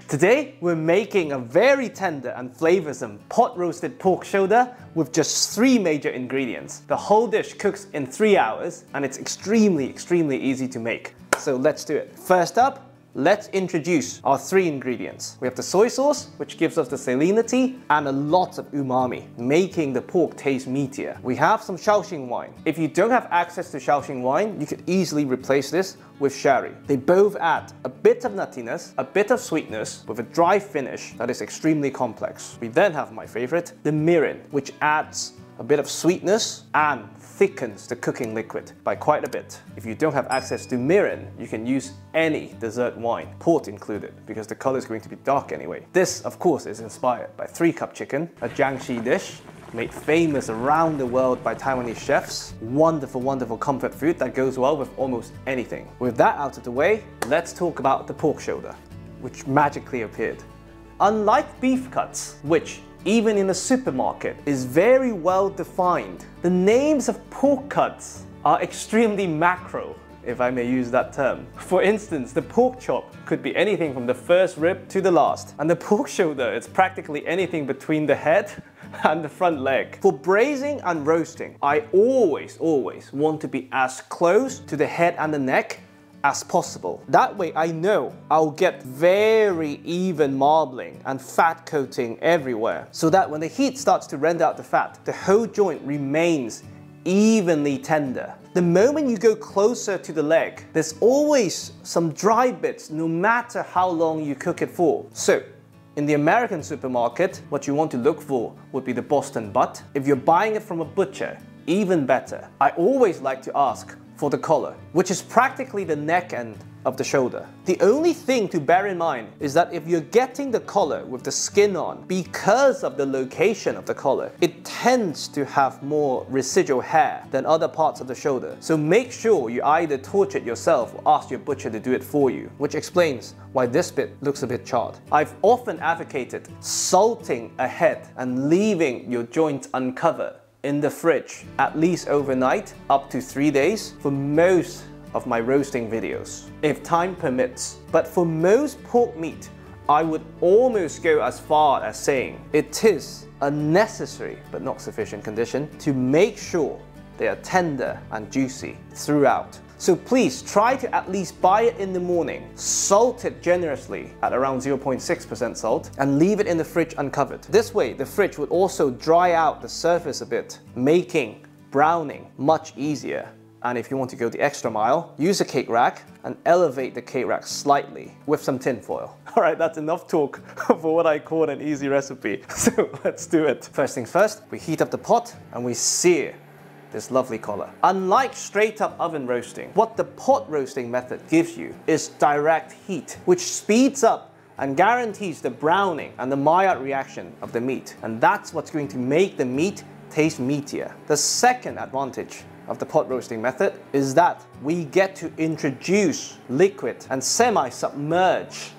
Today, we're making a very tender and flavoursome pot-roasted pork shoulder with just 3 major ingredients. The whole dish cooks in 3 hours and it's extremely easy to make. So let's do it. First up, let's introduce our 3 ingredients. We have the soy sauce, which gives us the salinity and a lot of umami, making the pork taste meatier. We have some Shaoxing wine. If you don't have access to Shaoxing wine, you could easily replace this with sherry. They both add a bit of nuttiness, a bit of sweetness, with a dry finish that is extremely complex. We then have my favorite, the mirin, which adds a bit of sweetness and thickens the cooking liquid by quite a bit. If you don't have access to mirin, you can use any dessert wine, port included, because the color is going to be dark anyway. This, of course, is inspired by 3-cup chicken, a Jiangxi dish, made famous around the world by Taiwanese chefs. Wonderful comfort food that goes well with almost anything. With that out of the way, let's talk about the pork shoulder, which magically appeared. Unlike beef cuts, which even in a supermarket is very well defined, the names of pork cuts are extremely macro, if I may use that term. For instance, the pork chop could be anything from the first rib to the last, and the pork shoulder is practically anything between the head and the front leg. For braising and roasting, I always want to be as close to the head and the neck as possible. That way I know I'll get very even marbling and fat coating everywhere, so that when the heat starts to rend out the fat, the whole joint remains evenly tender. The moment you go closer to the leg, there's always some dry bits no matter how long you cook it for. So in the American supermarket, what you want to look for would be the Boston butt. If you're buying it from a butcher, even better. I always like to ask for the collar, which is practically the neck end of the shoulder. The only thing to bear in mind is that if you're getting the collar with the skin on, because of the location of the collar, it tends to have more residual hair than other parts of the shoulder. So make sure you either torch it yourself or ask your butcher to do it for you, which explains why this bit looks a bit charred. I've often advocated salting ahead and leaving your joint uncovered in the fridge at least overnight, up to 3 days, for most of my roasting videos, if time permits. But for most pork meat, I would almost go as far as saying it is a necessary but not sufficient condition to make sure they are tender and juicy throughout. So please try to at least buy it in the morning, salt it generously at around 0.6% salt, and leave it in the fridge uncovered. This way, the fridge would also dry out the surface a bit, making browning much easier. And if you want to go the extra mile, use a cake rack and elevate the cake rack slightly with some tin foil. All right, that's enough talk for what I call an easy recipe. So let's do it. First things first, we heat up the pot and we sear this lovely collar. Unlike straight up oven roasting, what the pot roasting method gives you is direct heat, which speeds up and guarantees the browning and the Maillard reaction of the meat. And that's what's going to make the meat taste meatier. The second advantage of the pot roasting method is that we get to introduce liquid and semi-submerge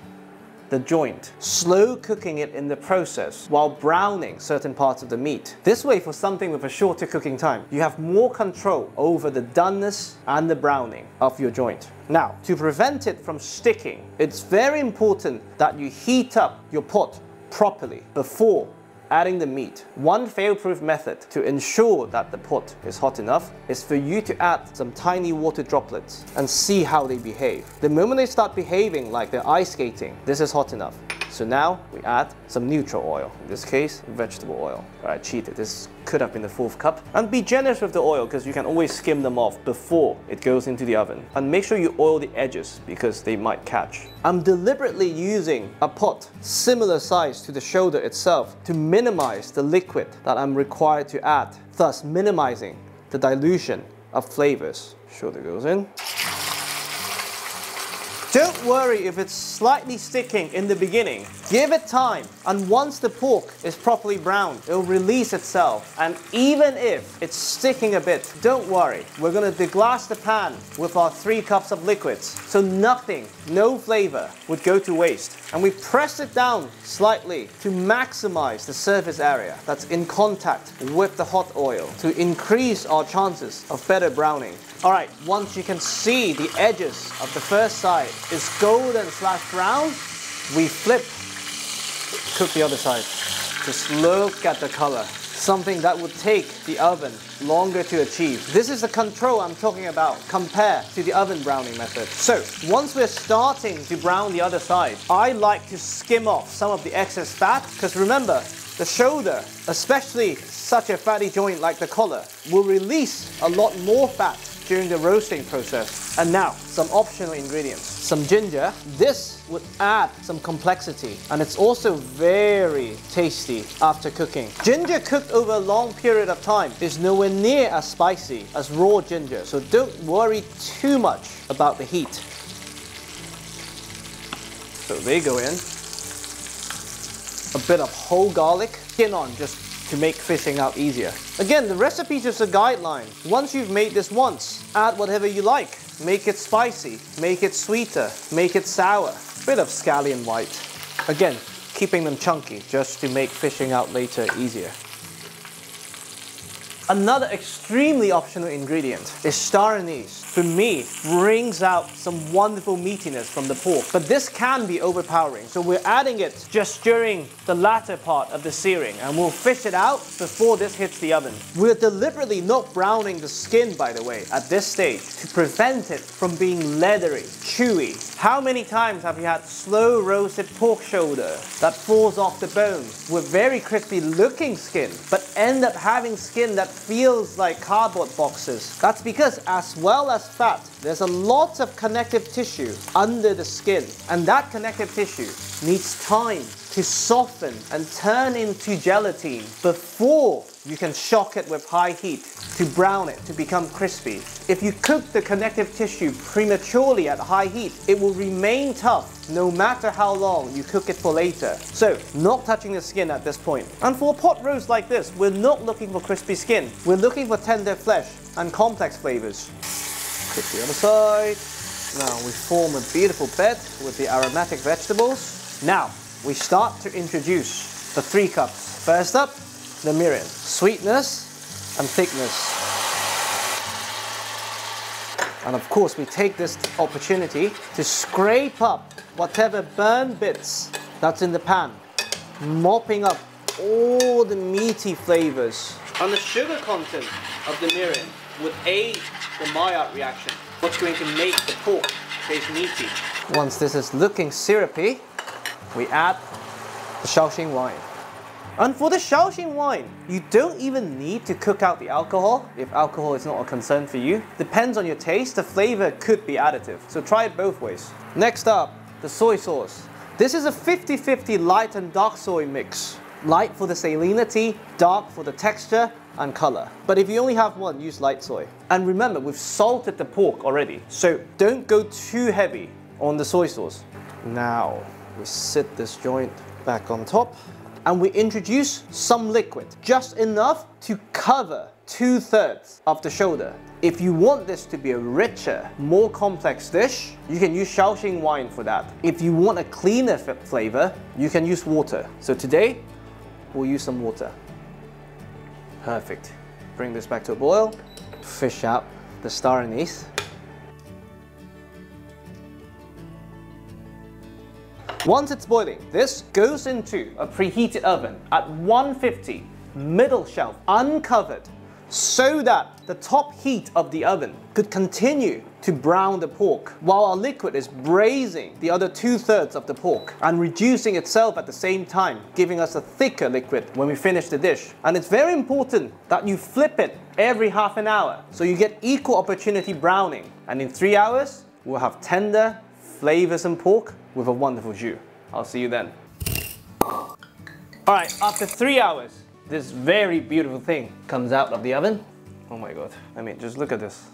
the joint, slow cooking it in the process while browning certain parts of the meat. This way, for something with a shorter cooking time, you have more control over the doneness and the browning of your joint. Now, to prevent it from sticking, it's very important that you heat up your pot properly before adding the meat. One fail-proof method to ensure that the pot is hot enough is for you to add some tiny water droplets and see how they behave. The moment they start behaving like they're ice skating, this is hot enough. So now we add some neutral oil, in this case vegetable oil. I cheated, this could have been the 4th cup. And be generous with the oil because you can always skim them off before it goes into the oven. And make sure you oil the edges because they might catch. I'm deliberately using a pot similar size to the shoulder itself to minimize the liquid that I'm required to add, thus minimizing the dilution of flavors. Shoulder goes in. Don't worry if it's slightly sticking in the beginning. Give it time, and once the pork is properly browned, it'll release itself. And even if it's sticking a bit, don't worry. We're gonna deglass the pan with our 3 cups of liquids, so nothing, no flavor, would go to waste. And we pressed it down slightly to maximize the surface area that's in contact with the hot oil to increase our chances of better browning. Alright, once you can see the edges of the first side is golden/brown, we flip, cook the other side. Just look at the color. Something that would take the oven longer to achieve. This is the control I'm talking about compared to the oven browning method. So once we're starting to brown the other side, I like to skim off some of the excess fat, because remember, the shoulder, especially such a fatty joint like the collar, will release a lot more fat during the roasting process. And now, some optional ingredients. Some ginger. This would add some complexity, and it's also very tasty after cooking. Ginger cooked over a long period of time is nowhere near as spicy as raw ginger, so don't worry too much about the heat. So they go in. A bit of whole garlic, skin on, just to make fishing out easier. Again, the recipe is just a guideline. Once you've made this once, add whatever you like. Make it spicy, make it sweeter, make it sour. Bit of scallion white. Again, keeping them chunky just to make fishing out later easier. Another extremely optional ingredient is star anise. For me, brings out some wonderful meatiness from the pork, but this can be overpowering, so we're adding it just during the latter part of the searing, and we'll fish it out before this hits the oven. We're deliberately not browning the skin, by the way, at this stage to prevent it from being leathery, chewy. How many times have you had slow roasted pork shoulder that falls off the bone with very crispy looking skin, but end up having skin that feels like cardboard boxes? That's because, as well as fat, there's a lot of connective tissue under the skin, and that connective tissue needs time to soften and turn into gelatin before you can shock it with high heat to brown it to become crispy. If you cook the connective tissue prematurely at high heat, it will remain tough no matter how long you cook it for later. So, not touching the skin at this point. And for a pot roast like this, we're not looking for crispy skin. We're looking for tender flesh and complex flavors. Cook the other side. Now we form a beautiful bed with the aromatic vegetables. Now, we start to introduce the 3 cups. First up, the mirin. Sweetness and thickness. And of course, we take this opportunity to scrape up whatever burn bits that's in the pan, mopping up all the meaty flavors. And the sugar content of the mirin would aid the Maillard reaction, what's going to make the pork taste meaty. Once this is looking syrupy, we add the Shaoxing wine. And for the Shaoxing wine, you don't even need to cook out the alcohol if alcohol is not a concern for you. Depends on your taste, the flavor could be additive, so try it both ways. Next up, the soy sauce. This is a 50-50 light and dark soy mix. Light for the salinity, dark for the texture and color. But if you only have one, use light soy. And remember, we've salted the pork already, so don't go too heavy on the soy sauce. Now, we sit this joint back on top, and we introduce some liquid, just enough to cover 2/3 of the shoulder. If you want this to be a richer, more complex dish, you can use Shaoxing wine for that. If you want a cleaner flavor, you can use water. So today, we'll use some water. Perfect. Bring this back to a boil, fish out the star anise. Once it's boiling, this goes into a preheated oven at 150, middle shelf, uncovered, so that the top heat of the oven could continue to brown the pork while our liquid is braising the other 2/3 of the pork and reducing itself at the same time, giving us a thicker liquid when we finish the dish. And it's very important that you flip it every half an hour so you get equal opportunity browning. And in 3 hours, we'll have tender, flavoursome pork with a wonderful jus. I'll see you then. Alright, after 3 hours, this very beautiful thing comes out of the oven. Oh my god, I mean, just look at this.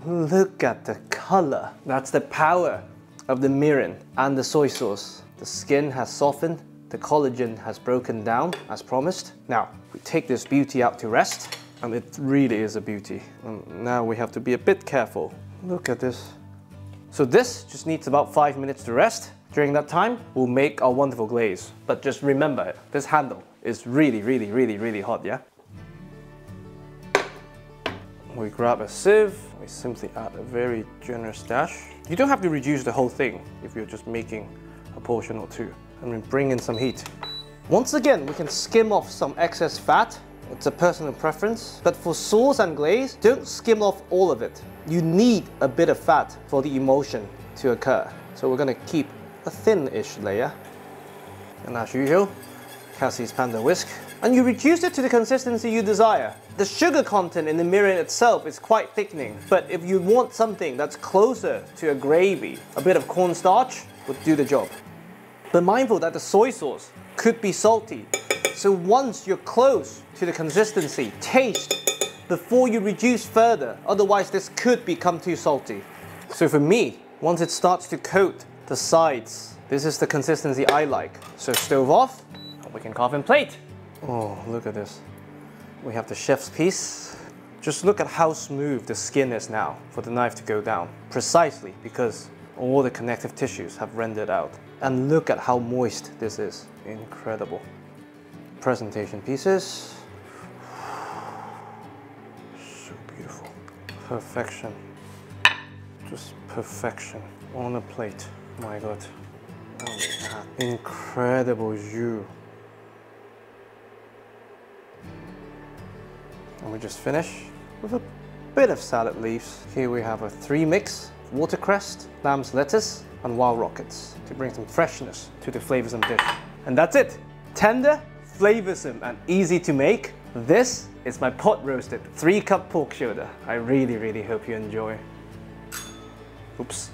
Look at the color. That's the power of the mirin and the soy sauce. The skin has softened, the collagen has broken down as promised. Now, we take this beauty out to rest, and it really is a beauty. And now we have to be a bit careful. Look at this. So this just needs about 5 minutes to rest. During that time, we'll make our wonderful glaze. But just remember, this handle is really hot, yeah? We grab a sieve, we simply add a very generous dash. You don't have to reduce the whole thing if you're just making a portion or two, and we bring in some heat. Once again, we can skim off some excess fat. It's a personal preference, but for sauce and glaze, don't skim off all of it. You need a bit of fat for the emulsion to occur. So we're gonna keep a thin-ish layer. And as usual, Cassie's Panda whisk. And you reduce it to the consistency you desire. The sugar content in the mirin itself is quite thickening, but if you want something that's closer to a gravy, a bit of cornstarch would do the job. But mindful that the soy sauce could be salty. So once you're close to the consistency, taste before you reduce further, otherwise this could become too salty. So for me, once it starts to coat the sides, this is the consistency I like. So stove off, and we can carve and plate. Oh, look at this. We have the chef's piece. Just look at how smooth the skin is now for the knife to go down. Precisely because all the connective tissues have rendered out. And look at how moist this is. Incredible. Presentation pieces. So beautiful. Perfection. Just perfection on a plate. My God. Oh my God. Incredible jus. And we just finish with a bit of salad leaves. Here we have a 3 mix, watercress, lamb's lettuce, and wild rockets to bring some freshness to the flavoursome dish. And that's it. Tender, flavoursome, and easy to make. This is my pot roasted 3-cup pork shoulder. I really hope you enjoy. Oops.